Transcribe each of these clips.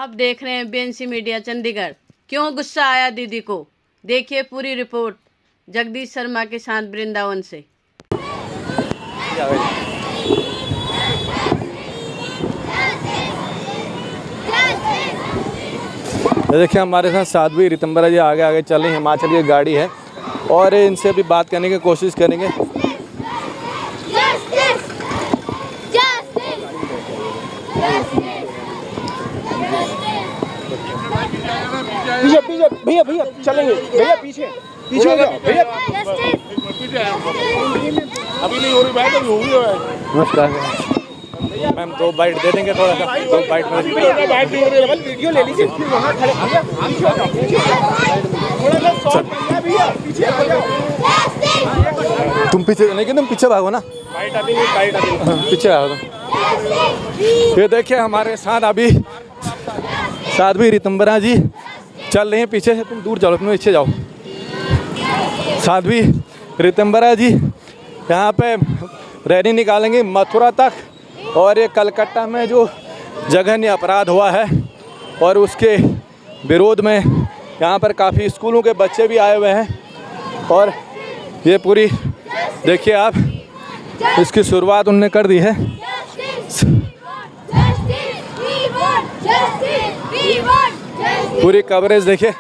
आप देख रहे हैं बीएनसी मीडिया चंडीगढ़। क्यों गुस्सा आया दीदी को, देखिए पूरी रिपोर्ट जगदीश शर्मा के साथ वृंदावन से। देखिए हमारे साथ साध्वी रितंबरा जी आगे आगे चल रही, हिमाचल की गाड़ी है और इनसे अभी बात करने की कोशिश करेंगे। भैया भैया चलेंगे, भैया पीछे पीछे हो जाओ भैया। अभी नहीं हो रही बाइट, अभी होगी। नमस्कार मैम, 2 बाइट दे देंगे, थोड़ा सा 2 बाइट में बाइट नहीं हो रही है, वीडियो ले लीजिए। वहाँ खड़े थोड़ा सा शॉट भैया, पीछे हो जाओ। तुम पीछे नहीं कि तुम पीछे भागो ना, बाइट अभी नहीं, बाइट अभी पीछे आओ तुम। ये देखिए हमारे साथ अभी साध्वी रितंबरा जी चल रही हैं पीछे से, तुम दूर चलो, तुम पीछे जाओ। साध्वी रितंबरा जी यहाँ पे रैली निकालेंगे मथुरा तक, और ये कलकत्ता में जो जघन्य अपराध हुआ है और उसके विरोध में यहाँ पर काफ़ी स्कूलों के बच्चे भी आए हुए हैं। और ये पूरी देखिए आप, इसकी शुरुआत उन्होंने कर दी है। पूरी कवरेज देखिए,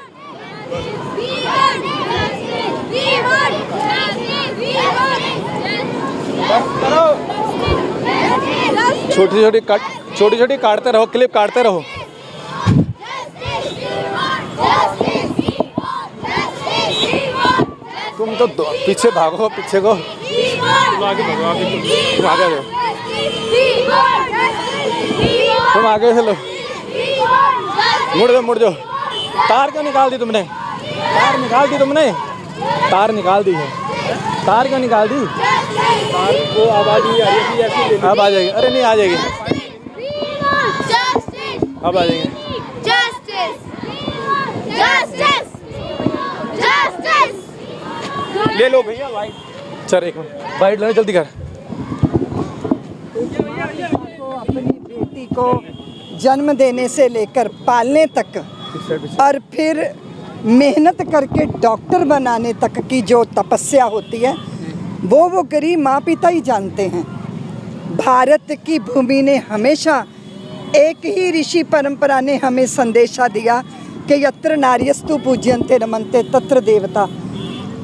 छोटी छोटी काटते रहो, क्लिप काटते रहो। तुम तो पीछे भागो, पीछे को तुम आगे लो, तुम आगे से लो, मुड़ जाओ। तार क्यों निकाल दी तुमने? तार निकाल दी तुमने, तार निकाल दी है। तार क्यों निकाल दी? तार को आवाज नहीं आ रही है, अब आ जाएगी। अरे नहीं आ जाएगी, अब आ जाएंगे। ले लो भैया वाइट, चल एक मिनट वाइट लो, जल्दी कर। अपनी बेटी को जन्म देने से लेकर पालने तक और फिर मेहनत करके डॉक्टर बनाने तक की जो तपस्या होती है वो गरीब माँ पिता ही जानते हैं। भारत की भूमि ने हमेशा एक ही ऋषि परंपरा ने हमें संदेशा दिया कि यत्र नार्यस्तु पूज्यन्ते रमन्ते तत्र देवता।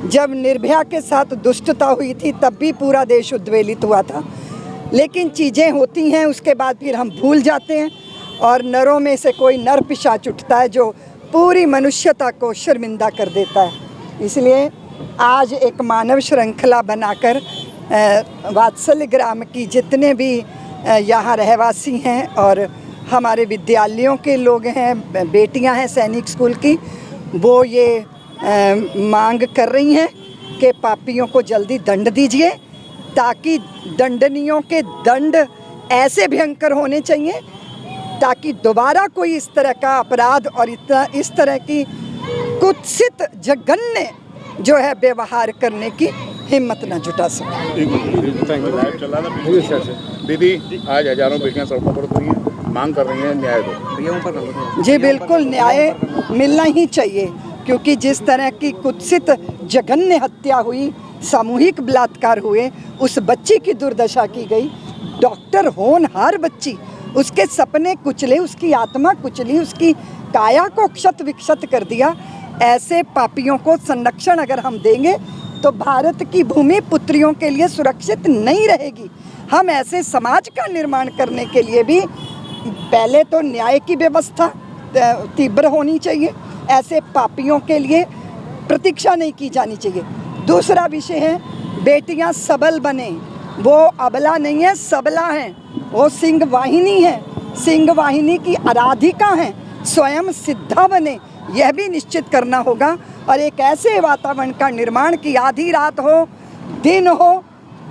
जब निर्भया के साथ दुष्टता हुई थी तब भी पूरा देश उद्वेलित हुआ था, लेकिन चीज़ें होती हैं उसके बाद फिर हम भूल जाते हैं और नरों में से कोई नर पिशाच उठता है जो पूरी मनुष्यता को शर्मिंदा कर देता है। इसलिए आज एक मानव श्रृंखला बनाकर वात्सल्य ग्राम की जितने भी यहाँ रहवासी हैं और हमारे विद्यालयों के लोग हैं, बेटियां हैं सैनिक स्कूल की, वो ये मांग कर रही हैं कि पापियों को जल्दी दंड दीजिए, ताकि दंडनीयों के दंड ऐसे भयंकर होने चाहिए ताकि दोबारा कोई इस तरह का अपराध और इस तरह की कुत्सित जघन्य जो है व्यवहार करने की हिम्मत न जुटा सके। दीदी आज हजारों बेटियां सड़कों पर उतरी हैं, मांग कर रही हैं न्याय दो। जी बिल्कुल, न्याय मिलना ही चाहिए, क्योंकि जिस तरह की कुत्सित जघन्य हत्या हुई, सामूहिक बलात्कार हुए, उस बच्ची की दुर्दशा की गई, डॉक्टर होनहार बच्ची, उसके सपने कुचले, उसकी आत्मा कुचली, उसकी काया को क्षत विक्षत कर दिया। ऐसे पापियों को संरक्षण अगर हम देंगे तो भारत की भूमि पुत्रियों के लिए सुरक्षित नहीं रहेगी। हम ऐसे समाज का निर्माण करने के लिए भी पहले तो न्याय की व्यवस्था तीव्र होनी चाहिए, ऐसे पापियों के लिए प्रतीक्षा नहीं की जानी चाहिए। दूसरा विषय है बेटियां सबल बने, वो अबला नहीं है, सबला हैं, वो सिंह वाहिनी है, सिंह वाहिनी की आराधिका हैं, स्वयं सिद्धा बने, यह भी निश्चित करना होगा। और एक ऐसे वातावरण का निर्माण कि आधी रात हो दिन हो,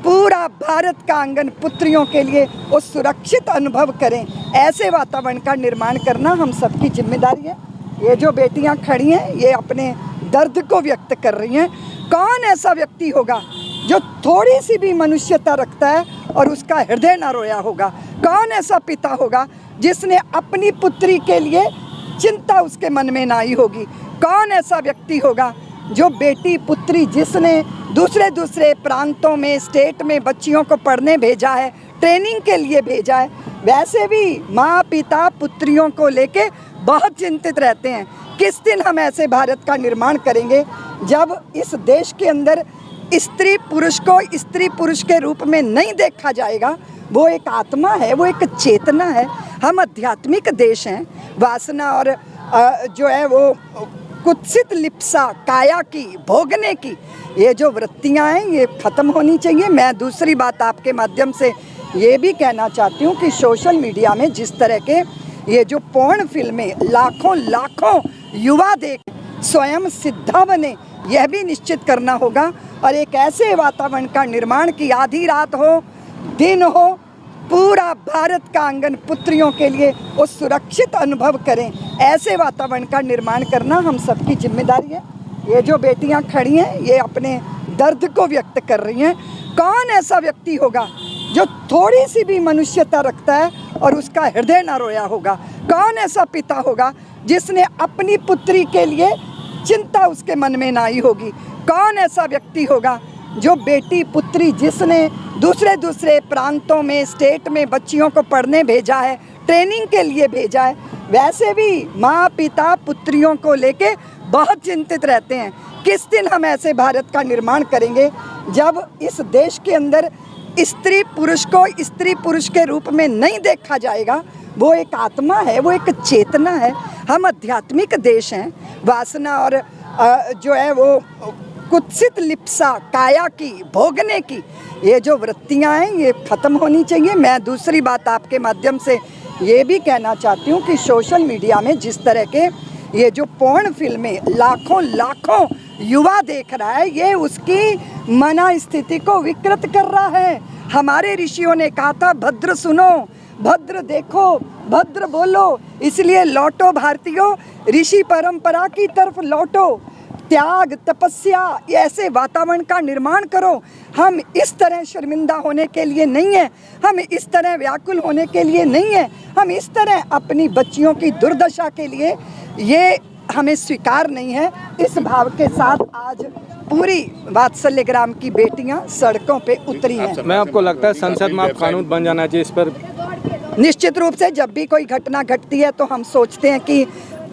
पूरा भारत का आंगन पुत्रियों के लिए वो सुरक्षित अनुभव करें, ऐसे वातावरण का निर्माण करना हम सबकी जिम्मेदारी है। ये जो बेटियां खड़ी हैं ये अपने दर्द को व्यक्त कर रही हैं। कौन ऐसा व्यक्ति होगा जो थोड़ी सी भी मनुष्यता रखता है और उसका हृदय ना रोया होगा? कौन ऐसा पिता होगा जिसने अपनी पुत्री के लिए चिंता उसके मन में ना आई होगी? कौन ऐसा व्यक्ति होगा जो बेटी पुत्री जिसने दूसरे दूसरे प्रांतों में, स्टेट में बच्चियों को पढ़ने भेजा है, ट्रेनिंग के लिए भेजा है? वैसे भी माँ पिता पुत्रियों को लेके बहुत चिंतित रहते हैं। किस दिन हम ऐसे भारत का निर्माण करेंगे जब इस देश के अंदर स्त्री पुरुष को स्त्री पुरुष के रूप में नहीं देखा जाएगा? वो एक आत्मा है, वो एक चेतना है। हम आध्यात्मिक देश हैं। वासना और जो है वो कुत्सित लिप्सा काया की, भोगने की, ये जो वृत्तियां हैं ये ख़त्म होनी चाहिए। मैं दूसरी बात आपके माध्यम से ये भी कहना चाहती हूँ कि सोशल मीडिया में जिस तरह के ये जो पोर्न फिल्में लाखों लाखों युवा देख स्वयं सिद्धा बने, यह भी निश्चित करना होगा। और एक ऐसे वातावरण का निर्माण कि आधी रात हो, दिन हो, पूरा भारत का आंगन पुत्रियों के लिए वो सुरक्षित अनुभव करें, ऐसे वातावरण का निर्माण करना हम सबकी जिम्मेदारी है। ये जो बेटियां खड़ी हैं ये अपने दर्द को व्यक्त कर रही हैं। कौन ऐसा व्यक्ति होगा जो थोड़ी सी भी मनुष्यता रखता है और उसका हृदय ना रोया होगा? कौन ऐसा पिता होगा जिसने अपनी पुत्री के लिए चिंता उसके मन में ना आई होगी? कौन ऐसा व्यक्ति होगा जो बेटी पुत्री जिसने दूसरे दूसरे प्रांतों में, स्टेट में बच्चियों को पढ़ने भेजा है, ट्रेनिंग के लिए भेजा है? वैसे भी माँ पिता पुत्रियों को लेके बहुत चिंतित रहते हैं। किस दिन हम ऐसे भारत का निर्माण करेंगे जब इस देश के अंदर स्त्री पुरुष को स्त्री पुरुष के रूप में नहीं देखा जाएगा? वो एक आत्मा है, वो एक चेतना है। हम आध्यात्मिक देश हैं। वासना और जो है वो कुत्सित लिप्सा काया की, भोगने की, ये जो वृत्तियां हैं ये ख़त्म होनी चाहिए। मैं दूसरी बात आपके माध्यम से ये भी कहना चाहती हूँ कि सोशल मीडिया में जिस तरह के ये जो पोर्न फिल्में लाखों लाखों युवा देख रहा है, ये उसकी मना स्थिति को विकृत कर रहा है। हमारे ऋषियों ने कहा था भद्र सुनो, भद्र देखो, भद्र बोलो। इसलिए लौटो भारतीयों, ऋषि परंपरा की तरफ लौटो। त्याग, तपस्या, ऐसे वातावरण का निर्माण करो। हम इस तरह शर्मिंदा होने के लिए नहीं है, हम इस तरह व्याकुल होने के लिए नहीं है, हम इस तरह अपनी बच्चियों की दुर्दशा के लिए, ये हमें स्वीकार नहीं है। इस भाव के साथ आज पूरी वात्सल्य ग्राम की बेटियां सड़कों पे उतरी हैं। मैं आपको लगता है संसद में आप कानून बन जाना चाहिए इस पर? निश्चित रूप से जब भी कोई घटना घटती है तो हम सोचते हैं कि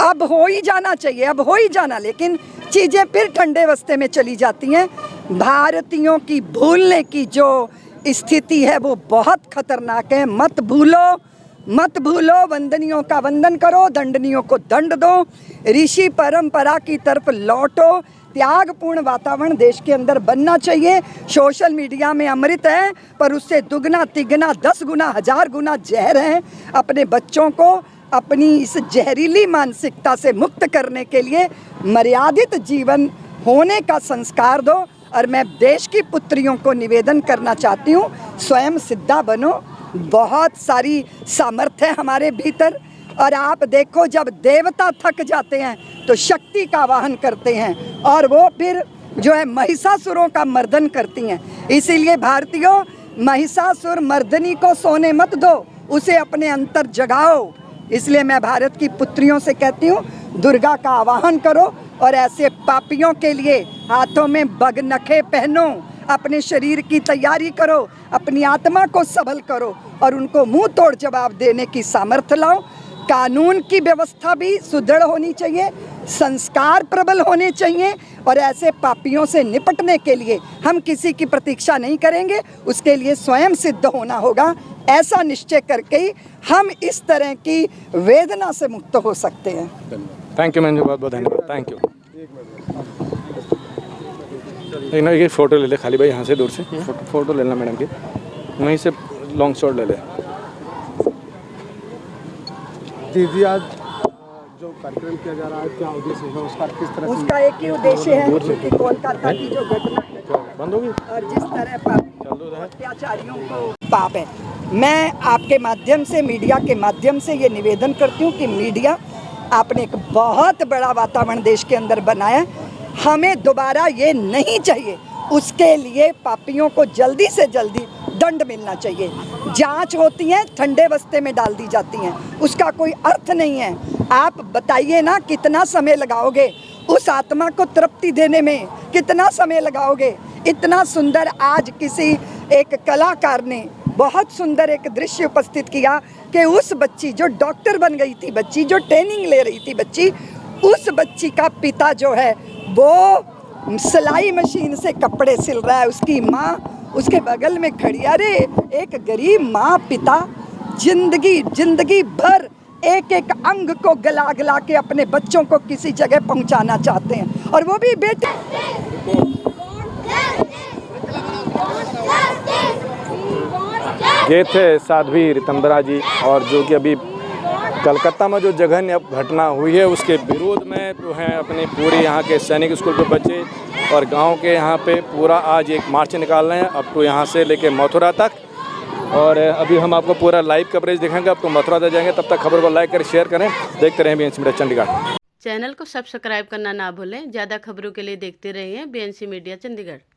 अब हो ही जाना चाहिए, अब हो ही जाना, लेकिन चीज़ें फिर ठंडे वस्ते में चली जाती हैं। भारतीयों की भूलने की जो स्थिति है वो बहुत खतरनाक है। मत भूलो, मत भूलो, वंदनियों का वंदन करो, दंडनियों को दंड दो, ऋषि परंपरा की तरफ लौटो। त्यागपूर्ण वातावरण देश के अंदर बनना चाहिए। सोशल मीडिया में अमृत है पर उससे दुगना तिगना 10 गुना 1000 गुना जहर है। अपने बच्चों को अपनी इस जहरीली मानसिकता से मुक्त करने के लिए मर्यादित जीवन होने का संस्कार दो। और मैं देश की पुत्रियों को निवेदन करना चाहती हूँ, स्वयं सिद्धा बनो। बहुत सारी सामर्थ्य है हमारे भीतर। और आप देखो, जब देवता थक जाते हैं तो शक्ति का आवाहन करते हैं और वो फिर जो है महिषासुरों का मर्दन करती हैं। इसीलिए भारतीयों, महिषासुर मर्दनी को सोने मत दो, उसे अपने अंतर जगाओ। इसलिए मैं भारत की पुत्रियों से कहती हूँ, दुर्गा का आवाहन करो और ऐसे पापियों के लिए हाथों में बगनखे पहनो, अपने शरीर की तैयारी करो, अपनी आत्मा को सबल करो और उनको मुंह तोड़ जवाब देने की सामर्थ्य लाओ। कानून की व्यवस्था भी सुदृढ़ होनी चाहिए, संस्कार प्रबल होने चाहिए और ऐसे पापियों से निपटने के लिए हम किसी की प्रतीक्षा नहीं करेंगे, उसके लिए स्वयं सिद्ध होना होगा। ऐसा निश्चय करके ही हम इस तरह की वेदना से मुक्त हो सकते हैं। थैंक यू मैम जी, बहुत बहुत धन्यवाद। Thank you. एक फ़ोटो ले ले खाली भाई, यहाँ से दूर से फ़ोटो लेना मैडम की, वहीं से लॉन्ग शॉट ले ले। दीदी, आज जो कार्यक्रम किया जा रहा है क्या उद्देश्य है उसका, किस तरह से? उसका एक ही उद्देश्य है कि कोलकाता की जो घटना बंद होगी और जिस तरह अत्याचारियों को पाप है, मैं आपके माध्यम से, मीडिया के माध्यम से ये निवेदन करती हूँ कि मीडिया, आपने एक बहुत बड़ा वातावरण देश के अंदर बनाया, हमें दोबारा ये नहीं चाहिए। उसके लिए पापियों को जल्दी से जल्दी दंड मिलना चाहिए। जांच होती है, ठंडे बस्ते में डाल दी जाती हैं, उसका कोई अर्थ नहीं है। आप बताइए ना कितना समय लगाओगे उस आत्मा को तृप्ति देने में, कितना समय लगाओगे। इतना सुंदर आज किसी एक कलाकार ने बहुत सुंदर एक दृश्य उपस्थित किया कि उस बच्ची जो डॉक्टर बन गई थी, बच्ची जो ट्रेनिंग ले रही थी, बच्ची, उस बच्ची का पिता जो है वो सिलाई मशीन से कपड़े सिल रहा है, उसकी माँ उसके बगल में खड़ी। अरे एक गरीब माँ पिता जिंदगी भर एक एक अंग को गला गला के अपने बच्चों को किसी जगह पहुंचाना चाहते हैं, और वो भी बेटे। ये थे साध्वी रितंबरा जी, और जो कि अभी कलकत्ता में जो जघन्य घटना हुई है उसके विरोध में जो है अपने पूरे यहाँ के सैनिक स्कूल के बच्चे और गांव के यहाँ पे पूरा आज एक मार्च निकाल रहे हैं, अब तो यहाँ से लेके मथुरा तक। और अभी हम आपको पूरा लाइव कवरेज दिखाएंगे, अब तो मथुरा तक जाएंगे। तब तक खबर को लाइक करें, शेयर करें, देखते रहें BNC मीडिया चंडीगढ़। चैनल को सब्सक्राइब करना ना भूलें। ज़्यादा खबरों के लिए देखते रहिए BNC मीडिया चंडीगढ़।